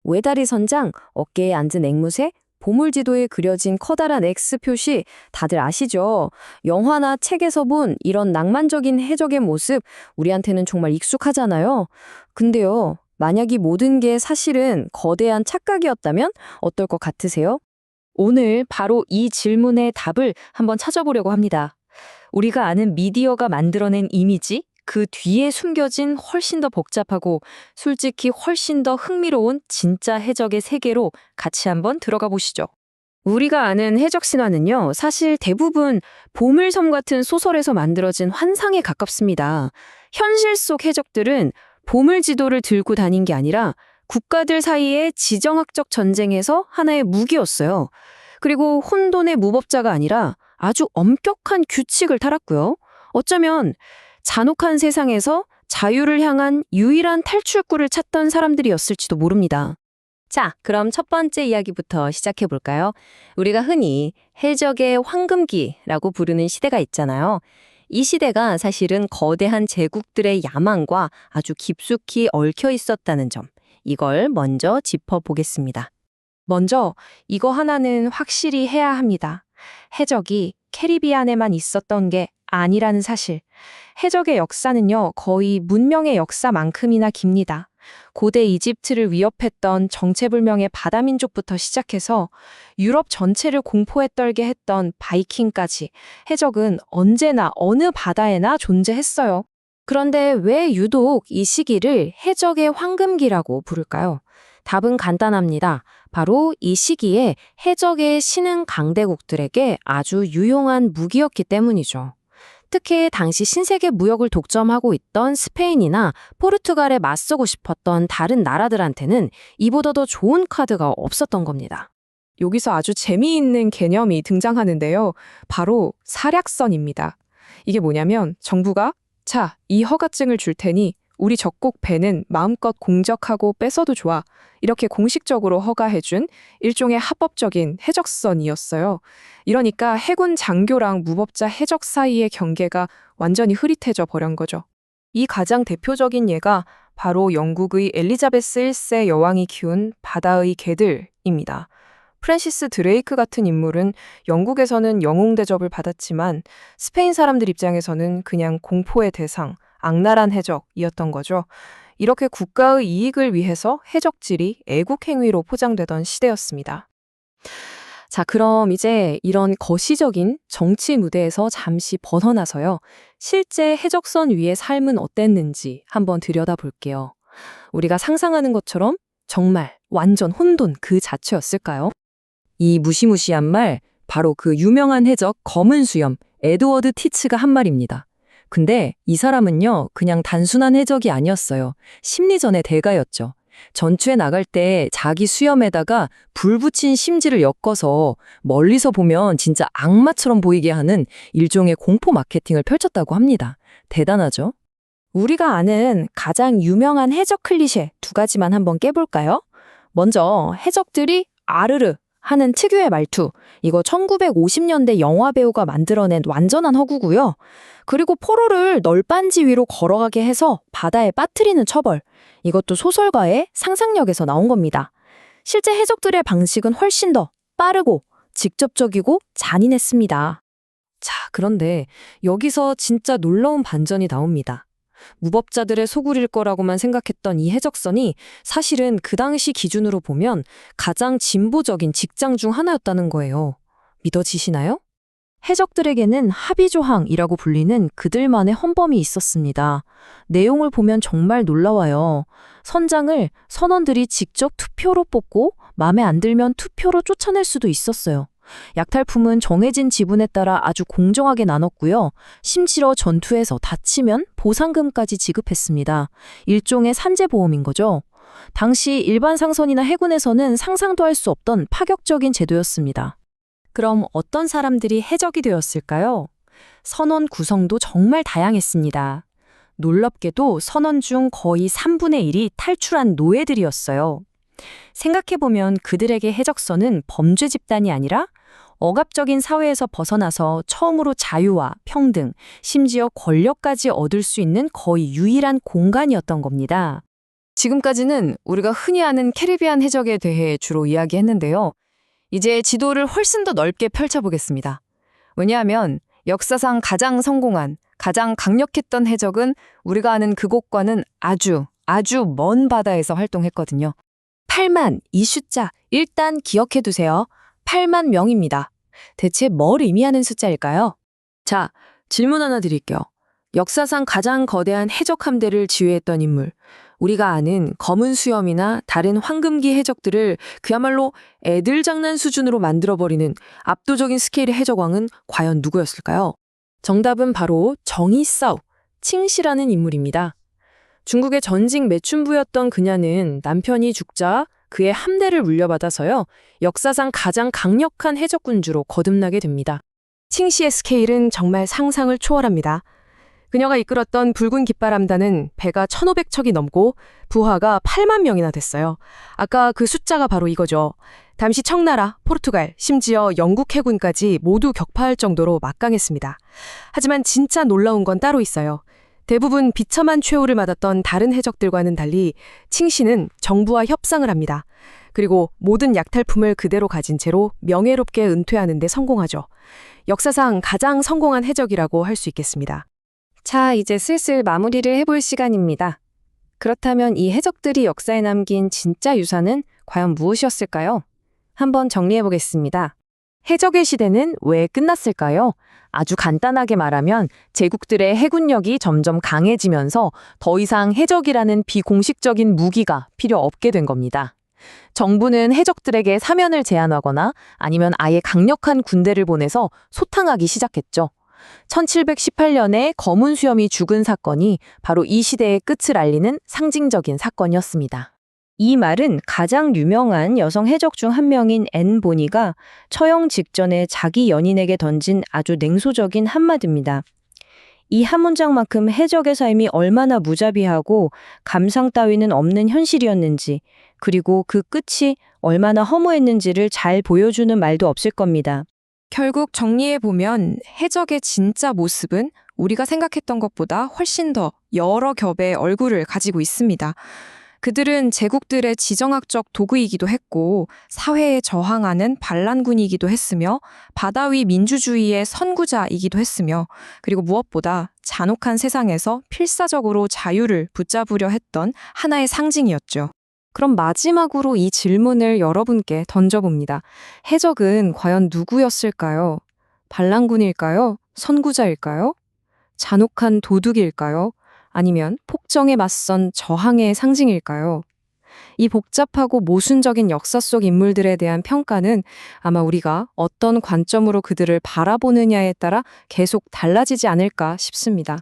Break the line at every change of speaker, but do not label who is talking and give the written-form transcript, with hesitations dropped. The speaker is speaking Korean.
외다리 선장, 어깨에 앉은 앵무새, 보물지도에 그려진 커다란 X 표시 다들 아시죠? 영화나 책에서 본 이런 낭만적인 해적의 모습 우리한테는 정말 익숙하잖아요. 근데요, 만약 이 모든 게 사실은 거대한 착각이었다면 어떨 것 같으세요? 오늘 바로 이 질문의 답을 한번 찾아보려고 합니다. 우리가 아는 미디어가 만들어낸 이미지, 그 뒤에 숨겨진 훨씬 더 복잡하고 솔직히 훨씬 더 흥미로운 진짜 해적의 세계로 같이 한번 들어가 보시죠. 우리가 아는 해적 신화는요, 사실 대부분 보물섬 같은 소설에서 만들어진 환상에 가깝습니다. 현실 속 해적들은 보물 지도를 들고 다닌 게 아니라 국가들 사이의 지정학적 전쟁에서 하나의 무기였어요. 그리고 혼돈의 무법자가 아니라 아주 엄격한 규칙을 따랐고요. 어쩌면 잔혹한 세상에서 자유를 향한 유일한 탈출구를 찾던 사람들이었을지도 모릅니다. 자, 그럼 첫 번째 이야기부터 시작해 볼까요? 우리가 흔히 해적의 황금기라고 부르는 시대가 있잖아요. 이 시대가 사실은 거대한 제국들의 야망과 아주 깊숙이 얽혀 있었다는 점, 이걸 먼저 짚어보겠습니다. 먼저 이거 하나는 확실히 해야 합니다. 해적이 캐리비안에만 있었던 게 아니라는 사실. 해적의 역사는요, 거의 문명의 역사만큼이나 깁니다. 고대 이집트를 위협했던 정체불명의 바다민족부터 시작해서 유럽 전체를 공포에 떨게 했던 바이킹까지 해적은 언제나 어느 바다에나 존재했어요. 그런데 왜 유독 이 시기를 해적의 황금기라고 부를까요? 답은 간단합니다. 바로 이 시기에 해적의 신흥 강대국들에게 아주 유용한 무기였기 때문이죠. 특히 당시 신세계 무역을 독점하고 있던 스페인이나 포르투갈에 맞서고 싶었던 다른 나라들한테는 이보다 더 좋은 카드가 없었던 겁니다.
여기서 아주 재미있는 개념이 등장하는데요. 바로 사략선입니다. 이게 뭐냐면 정부가 자, 이 허가증을 줄 테니 우리 적국 배는 마음껏 공적하고 뺏어도 좋아. 이렇게 공식적으로 허가해준 일종의 합법적인 해적선이었어요. 이러니까 해군 장교랑 무법자 해적 사이의 경계가 완전히 흐릿해져 버린 거죠. 이 가장 대표적인 예가 바로 영국의 엘리자베스 1세 여왕이 키운 바다의 개들입니다. 프랜시스 드레이크 같은 인물은 영국에서는 영웅 대접을 받았지만 스페인 사람들 입장에서는 그냥 공포의 대상, 악랄한 해적이었던 거죠. 이렇게 국가의 이익을 위해서 해적질이 애국 행위로 포장되던 시대였습니다.
자, 그럼 이제 이런 거시적인 정치 무대에서 잠시 벗어나서요. 실제 해적선 위의 삶은 어땠는지 한번 들여다볼게요. 우리가 상상하는 것처럼 정말 완전 혼돈 그 자체였을까요? 이 무시무시한 말, 바로 그 유명한 해적 검은 수염 에드워드 티츠가 한 말입니다. 근데 이 사람은요, 그냥 단순한 해적이 아니었어요. 심리전의 대가였죠. 전투에 나갈 때 자기 수염에다가 불 붙인 심지를 엮어서 멀리서 보면 진짜 악마처럼 보이게 하는 일종의 공포 마케팅을 펼쳤다고 합니다. 대단하죠? 우리가 아는 가장 유명한 해적 클리셰 두 가지만 한번 깨볼까요? 먼저 해적들이 아르르 하는 특유의 말투. 이거 1950년대 영화 배우가 만들어낸 완전한 허구고요. 그리고 포로를 널빤지 위로 걸어가게 해서 바다에 빠뜨리는 처벌. 이것도 소설가의 상상력에서 나온 겁니다. 실제 해적들의 방식은 훨씬 더 빠르고 직접적이고 잔인했습니다. 자, 그런데 여기서 진짜 놀라운 반전이 나옵니다. 무법자들의 소굴일 거라고만 생각했던 이 해적선이 사실은 그 당시 기준으로 보면 가장 진보적인 직장 중 하나였다는 거예요. 믿어지시나요? 해적들에게는 합의조항이라고 불리는 그들만의 헌법이 있었습니다. 내용을 보면 정말 놀라워요. 선장을 선원들이 직접 투표로 뽑고 마음에 안 들면 투표로 쫓아낼 수도 있었어요. 약탈품은 정해진 지분에 따라 아주 공정하게 나눴고요. 심지어 전투에서 다치면 보상금까지 지급했습니다. 일종의 산재보험인 거죠. 당시 일반 상선이나 해군에서는 상상도 할 수 없던 파격적인 제도였습니다. 그럼 어떤 사람들이 해적이 되었을까요? 선원 구성도 정말 다양했습니다. 놀랍게도 선원 중 거의 3분의 1이 탈출한 노예들이었어요. 생각해보면 그들에게 해적선은 범죄 집단이 아니라 억압적인 사회에서 벗어나서 처음으로 자유와 평등, 심지어 권력까지 얻을 수 있는 거의 유일한 공간이었던 겁니다. 지금까지는 우리가 흔히 아는 캐리비안 해적에 대해 주로 이야기했는데요. 이제 지도를 훨씬 더 넓게 펼쳐보겠습니다. 왜냐하면 역사상 가장 성공한, 가장 강력했던 해적은 우리가 아는 그곳과는 아주 먼 바다에서 활동했거든요. 8만, 이 숫자 일단 기억해 두세요. 8만 명입니다. 대체 뭘 의미하는 숫자일까요? 자, 질문 하나 드릴게요. 역사상 가장 거대한 해적 함대를 지휘했던 인물, 우리가 아는 검은 수염이나 다른 황금기 해적들을 그야말로 애들 장난 수준으로 만들어버리는 압도적인 스케일의 해적왕은 과연 누구였을까요? 정답은 바로 정이싸우, 칭시라는 인물입니다. 중국의 전직 매춘부였던 그녀는 남편이 죽자 그의 함대를 물려받아서요, 역사상 가장 강력한 해적군주로 거듭나게 됩니다. 칭시의 스케일은 정말 상상을 초월합니다. 그녀가 이끌었던 붉은 깃발함단은 배가 1,500척이 넘고 부하가 8만 명이나 됐어요. 아까 그 숫자가 바로 이거죠. 당시 청나라, 포르투갈, 심지어 영국 해군까지 모두 격파할 정도로 막강했습니다. 하지만 진짜 놀라운 건 따로 있어요. 대부분 비참한 최후를 맞았던 다른 해적들과는 달리 칭시는 정부와 협상을 합니다. 그리고 모든 약탈품을 그대로 가진 채로 명예롭게 은퇴하는 데 성공하죠. 역사상 가장 성공한 해적이라고 할 수 있겠습니다. 자, 이제 슬슬 마무리를 해볼 시간입니다. 그렇다면 이 해적들이 역사에 남긴 진짜 유산은 과연 무엇이었을까요? 한번 정리해보겠습니다. 해적의 시대는 왜 끝났을까요? 아주 간단하게 말하면 제국들의 해군력이 점점 강해지면서 더 이상 해적이라는 비공식적인 무기가 필요 없게 된 겁니다. 정부는 해적들에게 사면을 제안하거나 아니면 아예 강력한 군대를 보내서 소탕하기 시작했죠. 1718년에 검은 수염이 죽은 사건이 바로 이 시대의 끝을 알리는 상징적인 사건이었습니다. 이 말은 가장 유명한 여성 해적 중 한 명인 앤 보니가 처형 직전에 자기 연인에게 던진 아주 냉소적인 한마디입니다. 이 한 문장만큼 해적의 삶이 얼마나 무자비하고 감상 따위는 없는 현실이었는지, 그리고 그 끝이 얼마나 허무했는지를 잘 보여주는 말도 없을 겁니다.
결국 정리해보면 해적의 진짜 모습은 우리가 생각했던 것보다 훨씬 더 여러 겹의 얼굴을 가지고 있습니다. 그들은 제국들의 지정학적 도구이기도 했고 사회에 저항하는 반란군이기도 했으며 바다 위 민주주의의 선구자이기도 했으며 그리고 무엇보다 잔혹한 세상에서 필사적으로 자유를 붙잡으려 했던 하나의 상징이었죠. 그럼 마지막으로 이 질문을 여러분께 던져봅니다. 해적은 과연 누구였을까요? 반란군일까요? 선구자일까요? 잔혹한 도둑일까요? 아니면 폭정에 맞선 저항의 상징일까요? 이 복잡하고 모순적인 역사 속 인물들에 대한 평가는 아마 우리가 어떤 관점으로 그들을 바라보느냐에 따라 계속 달라지지 않을까 싶습니다.